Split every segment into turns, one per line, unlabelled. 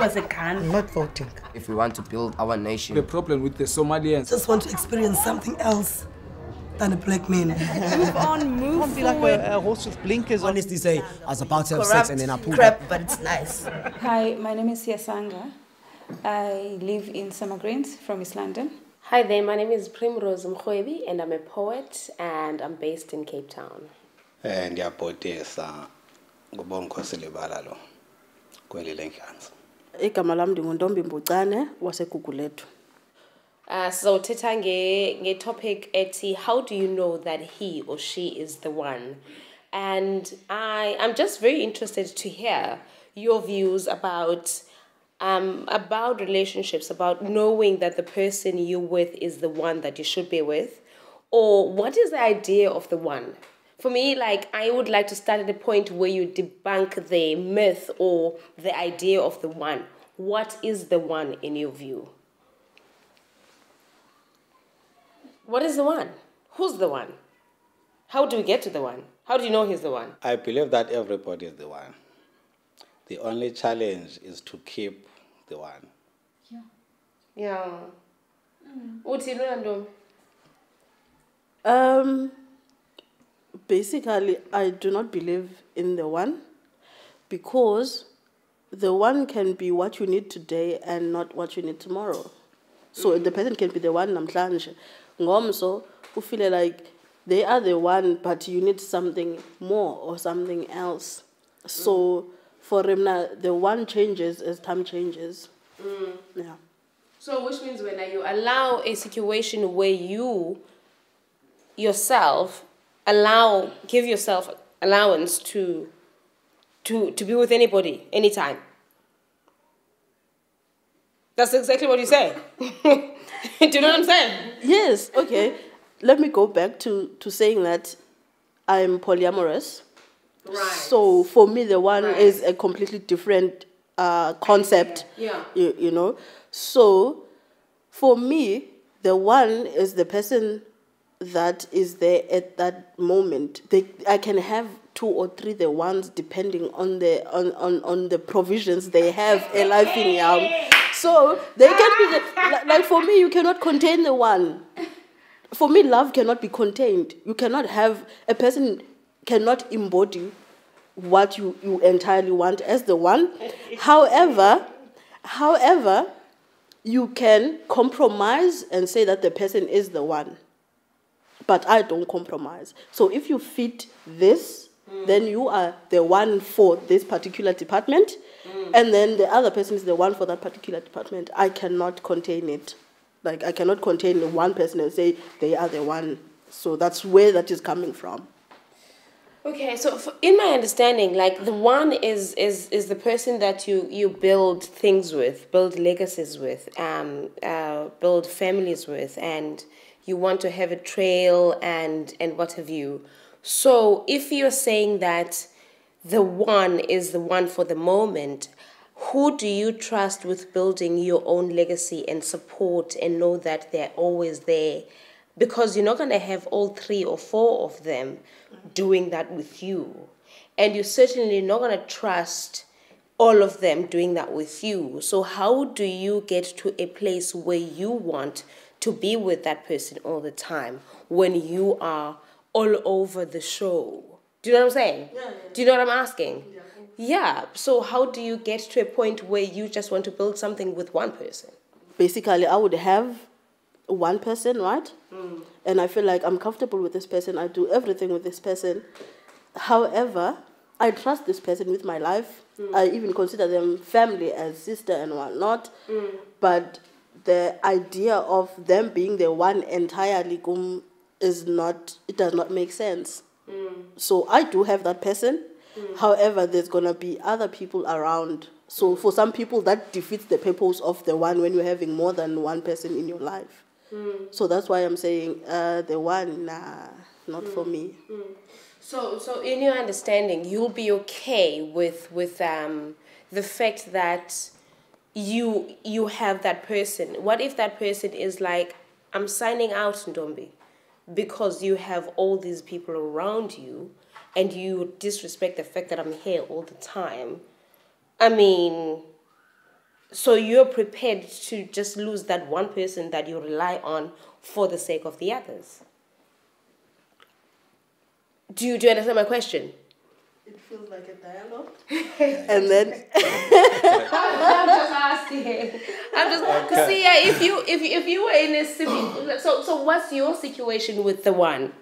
was a gun.
I'm not voting.
If we want to build our nation.
The problem with the Somalians.
Just want to experience something else than a black man.
Move on, move
Be like a horse with blinkers.
Honestly say, I was about to have sex and then I pulled
crap,
up.
but it's nice.
Hi, my name is Siasanga. I live in Summer Greens from East London.
Hi there, my name is Primrose Mkhwebi and I'm a poet and I'm based in Cape Town.
Ndiyabhodisa ngobonkosi lebala lo kweli lenhlanzi.
Igama lami ndinguntombi Mbucane waseGugulethu.
So thetha nge topic ethi, how do you know that he or she is the one? And I'm just very interested to hear your views about relationships, about knowing that the person you're with is the one that you should be with, or what is the idea of the one? For me, like, I would like to start at the point where you debunk the myth or the idea of the one. What is the one in your view? What is the one? Who's the one? How do we get to the one? How do you know he's the one?
I believe that everybody is the one. The only challenge is to keep the one.
Yeah. What's it random?
Basically, I do not believe in the one because the one can be what you need today and not what you need tomorrow. So the person can be the one namhlanje. Ngomso, who feel like they are the one, but you need something more or something else. So for Remna, the one changes as time changes. Yeah.
So which means when you allow a situation where you yourself give yourself allowance to be with anybody, anytime. That's exactly what you say. Do you know what I'm saying?
Yes, okay. Let me go back to saying that I'm polyamorous.
Right.
So for me, the one is a completely different concept.
Yeah.
You know. So for me, the one is the person that is there at that moment. I can have 2 or 3 the ones depending on the provisions they have a life in young. So they can be like for me, you cannot contain the one. For me, love cannot be contained. You cannot have a person cannot embody what you entirely want as the one. However, you can compromise and say that the person is the one. But I don't compromise. So if you fit this, then you are the one for this particular department, and then the other person is the one for that particular department. I cannot contain it. Like, I cannot contain one person and say they are the one. So that's where that is coming from.
Okay, so in my understanding, like, the one is the person that you build things with, build legacies with, build families with, and you want to have a trail and what have you. So if you're saying that the one is the one for the moment, who do you trust with building your own legacy and support and know that they're always there? Because you're not going to have all 3 or 4 of them doing that with you. And you're certainly not going to trust all of them doing that with you. So how do you get to a place where you want to be with that person all the time when you are all over the show? Do you know what I'm saying? Yeah. Do you know what I'm asking? Yeah. So how do you get to a point where you just want to build something with one person?
Basically, I would have one person, right? And I feel like I'm comfortable with this person. I do everything with this person. However, I trust this person with my life. I even consider them family, as sister and whatnot. But the idea of them being the one entirely does not make sense. So I do have that person. However, there's going to be other people around. So for some people, that defeats the purpose of the one when you're having more than one person in your life. So that's why I'm saying the one, nah, not for me.
So in your understanding, you'll be okay with the fact that you have that person. What if that person is like, I'm signing out, Ndombi, because you have all these people around you and you disrespect the fact that I'm here all the time? I mean, So you're prepared to just lose that one person that you rely on for the sake of the others. Do you understand my question?
It feels like a dialogue. And then
I'm just asking. I'm just see, if you were in a so what's your situation with the one?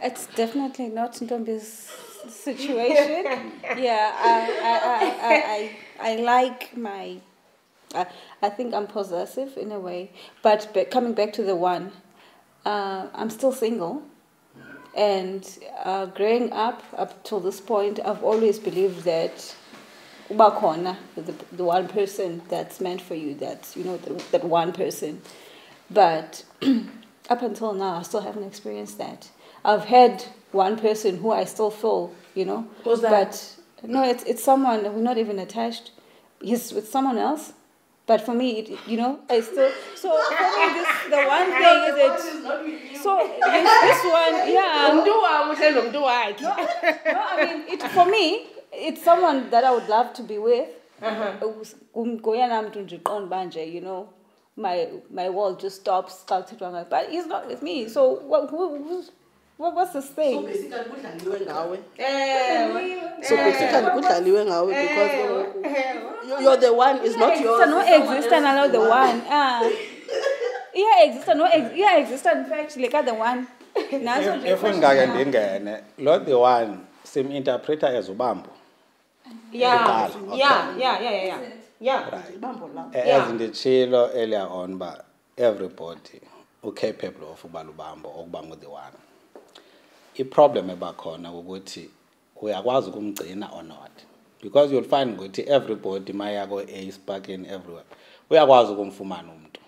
It's definitely not Ntombi's situation. Yeah, I like my. I think I'm possessive in a way, but coming back to the one, I'm still single. And growing up till this point, I've always believed that ubakhona, the one person that's meant for you, that's that one person. But up until now, I still haven't experienced that. I've had one person who I still feel,
Who's that?
But no, it's someone we're not even attached. He's with someone else. But for me, I still. So for me, the one thing is that. So this one, yeah. No, I mean, for me, it's someone that I would love to be with. My world just stops. But he's not with me. So what's this thing?
So basically kudlaliwe ngawe because you're the one, is not yours.
No exist another the one. Yeah, exist in fact like the one.
If ungake ndingene, lo the one sim-interpreta as ubambo.
Yeah.
Okay.
Yeah.
Right. As nditshilo earlier on, but everybody capable of ukuba lubambo okuba ngu-the one. I-problem ebakhona ukuthi uyakwazi ukumgcina or not, because you'll find ukuthi everybody mayako e-sparking everywhere uyakwazi ukumfumana umuntu,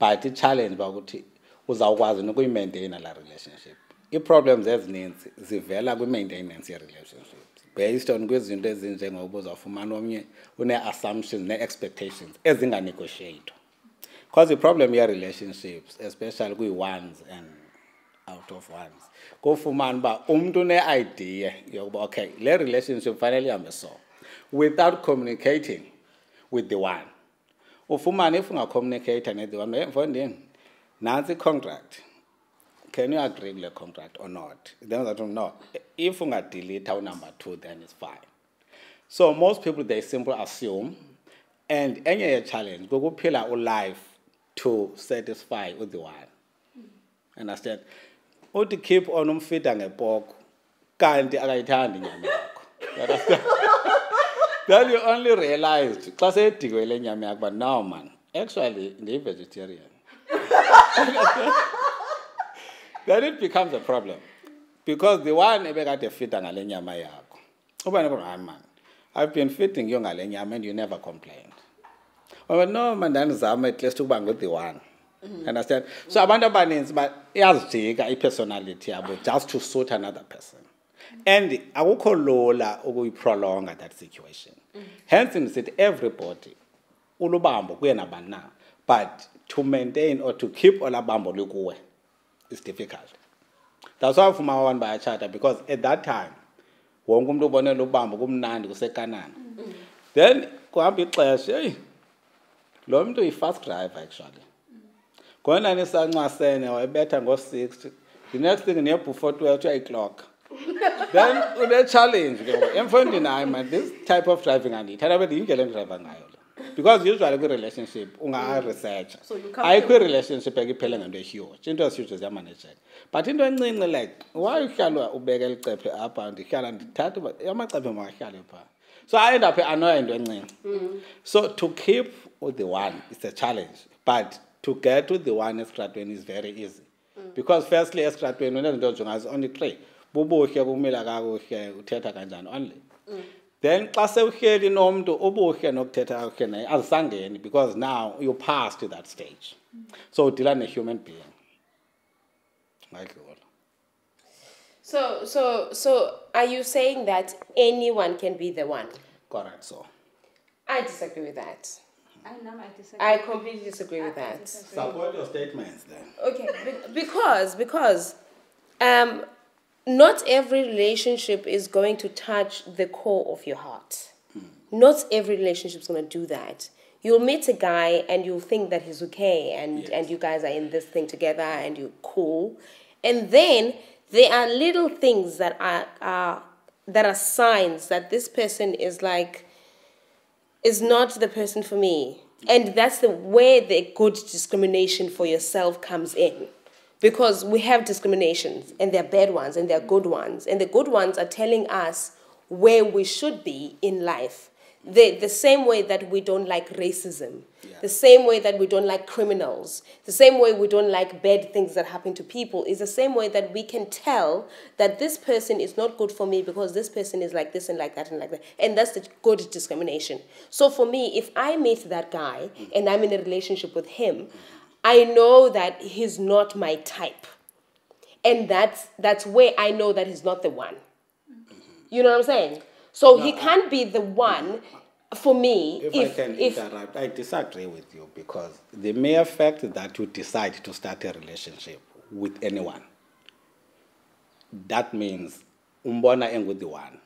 but i-challenge bakuthi uzawukwazi nokuyi-maintaina la relationship. I-problems ezininzi zivela kwi-maintenance ye-relationship based on kwizinto ezinjengoba uzawufumana omnye une-assumptions ne-expectations ezinganegotiatwa, because i-problem ye-relationships especially kwi-ones and out of ones kufumana uba umuntu une-idea yokuba okay le relationship fanele ihambe so without communicating with the one. Ufumane if ungacommunicate ne-the one, mfondini nansi i-contract, can you agree with the contract or not? Then that no, if ungadelete our number 2 then it's fine. So most people they simply assume, and any challenge go pillar or life to satisfy with the one. Understand? Or to keep on umfita ngepoko kanti akayithandi inyama yakho. Understand? Then you only realized xa seyedikwe nyama yakho, but now man, actually they're vegetarian. Then it becomes a problem, because the one ebekade fita ngale nyama yakho ubani man, I've been fitting you ngale nyama and you never complained. But no man, ndanizama at least ukuba ngu-the one. Understand? So abantu abaninzi iyazijika i-personality yabo just to suit another person, and akukho lula ukuyi-prolonga that situation. Hence ndisithi everybody ulubambo kuye nabani na, but to maintain or to keep olabambo lukuwe is difficult. That's why ufuma abantu bayatshata, because at that time wonke umuntu ubonela ubambo kumnandi kusekanana. Then kuhamba ixesha, hey, lo muntu uyi-fast driver actually. Kona nisancwasene wayebetha ngo-60, the next thing before 12 uyayiclock. Then une-challenge ke emfondini hayi man, this type of driving andiyithanda but yindlela endriva ngayo. Because usually kwi-relationship unga-researcha ayikho relationship ekiphele ngento ehuge, into ezihuge ziyamanejeka, but into encinci like why uhlala ubeke elicephe apha ndihlala ndithatha uba amacephe makahlale phaa, so I end up annoying into encinci. So to keep with the one is a challenge, but to get with the one esitratweni is very easy, because firstly esitratweni unezinto ojongayo only 3, bubuhle kumila kakuhle uthetha kanjani only. Then xa sewuhleli nomntu ubuhle nokuthetha kakuhle naye azisangeni, because now you passed to that stage. So udila ne-human being.
So are you saying that anyone can be the one?
Correct. So
I disagree with that.
I disagree.
I completely disagree with that.
support your statements then.
Okay, because not every relationship is going to touch the core of your heart. Not every relationship is going to do that. You'll meet a guy and you'll think that he's okay and you guys are in this thing together and you're cool. And then there are little things that are signs that this person is not the person for me. And that's where the good discrimination for yourself comes in. Because we have discriminations, and there are bad ones, and there are good ones. And the good ones are telling us where we should be in life. The same way that we don't like racism, the same way that we don't like criminals, the same way we don't like bad things that happen to people, is the same way that we can tell that this person is not good for me because this person is like this and like that and like that. And that's the good discrimination. So for me, if I meet that guy and I'm in a relationship with him, I know that he's not my type. And that's where I know that he's not the one. You know what I'm saying? So he can't be the one for me.
If I can interrupt, I disagree with you, because the mere fact that you decide to start a relationship with anyone, that means umbona engu the one.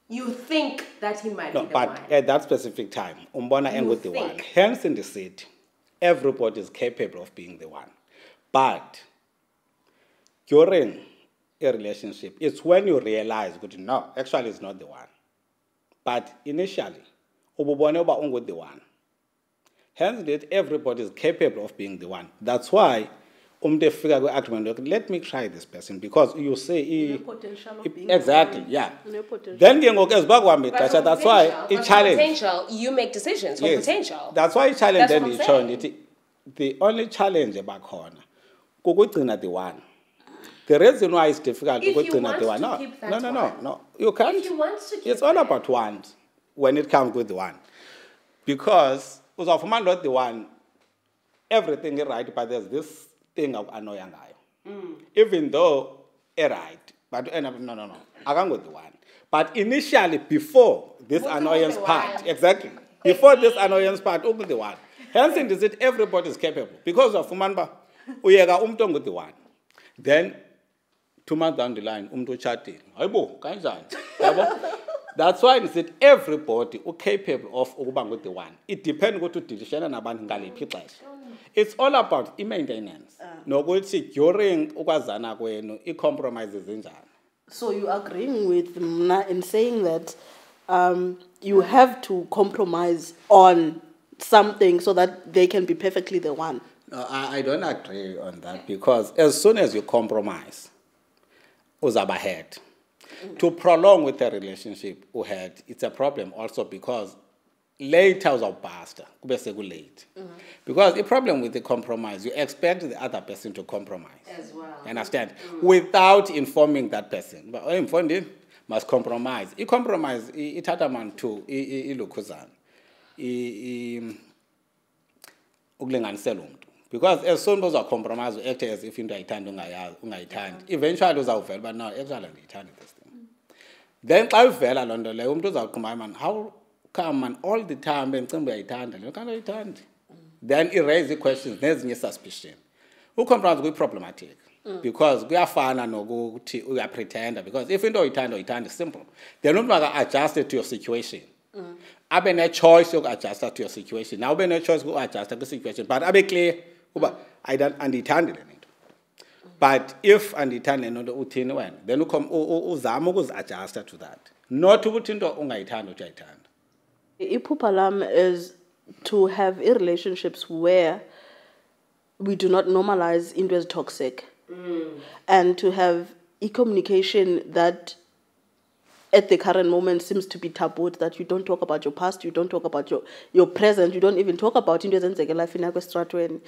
You think that he might be the one.
But at that specific time, umbona engu the one. Hence in the city, everybody is capable of being the one. But during a relationship, it's when you realize, no, actually it's not the one. But initially, ububone uba ungu the one. Hence that everybody is capable of being the one. That's why figure go argument, let me try this person, because you say exactly, yeah. Then that's why it challenge.
Potential, you make decisions for potential.
That's why it challenge. Then it challenge. The only challenge about corner, kukugcina the one. The reason why it's difficult to keep that one. No. You can't.
If you want to keep
it's all about one when it comes with the one. Because uzawufumana not the one, everything is right, but there's this thing of annoying guy. Even though it's right, but no. I can't go the one. But initially, before this annoyance part, exactly. Before this annoyance part, open the one. Hence, in this, everybody is capable. Because of Fumanba, uyega with the one. Then 2 months down the line, chatting. That's why I said everybody is capable of with the one. It depends on what decision and abantu. It's all about maintenance. No good during ukwazana kwenu, it compromises in.
So you agreeing with Mna in saying that you have to compromise on something so that they can be perfectly the one?
No, I don't agree on that, because as soon as you compromise, uzaba ahead. To prolong with a relationship, it's a problem also, because later uzawubhasta kube sekulate. Because the problem with the compromise, you expect the other person to compromise
as well.
You understand? Without informing that person. But informed must compromise. You compromise, ithatha man to ilukhuzana. Ukulinganisela umuntu. Because as soon as you compromise, you act as if you ungayithandi. Eventually uzawuvela, but no, actually ngiyithanda this thing. Then xa uvela loo nto leyo, umuntu uzawuqhuma, man, how come man all the time bengicinga uyayithanda le kanti uyayithandi? Then erase the questions, nezinye suspicion. Ucompromise kwi-problematic. Because kuyafana nokuthi uyapretenda, because if into uyithanda, simple. Then umuntu aka-adjust it to your situation. Abe ne-choice yoku-adjust to your situation. Now abe ne-choice yoku-adjust to the situation, but abe clear uba andiyithandi le nto. But if andiyithandi le nto uthini wena, then uzama ukuzi-adjusta to that. Not ukuthi into ungayithandi uthi uyayithanda.
Iphupha lam is to have relationships where we do not normalize into as toxic, and to have communication that at the current moment seems to be tabooed, that you don't talk about your past, you don't talk about your present, you don't even talk about into ezenzeka life in.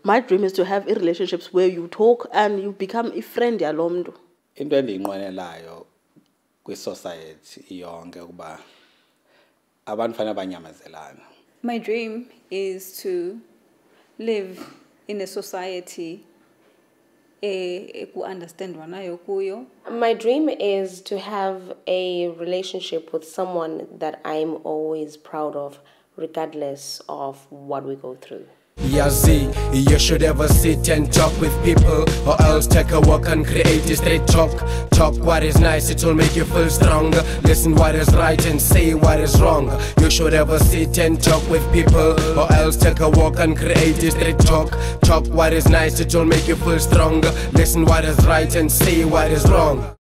My dream is to have relationships where you talk and you become a friend yalo mntu.
Into endiyinqwenelayo kwi-society yonke ukuba abantu fanele banyamazelana.
My dream is to live in a society
My dream is to have a relationship with someone that I'm always proud of, regardless of what we go through.
Yazi, you should ever sit and talk with people, or else take a walk and create a straight talk. Talk what is nice, it will make you feel stronger. Listen what is right and say what is wrong. You should ever sit and talk with people, or else take a walk and create a straight talk. Talk what is nice, it will make you feel stronger. Listen what is right and say what is wrong.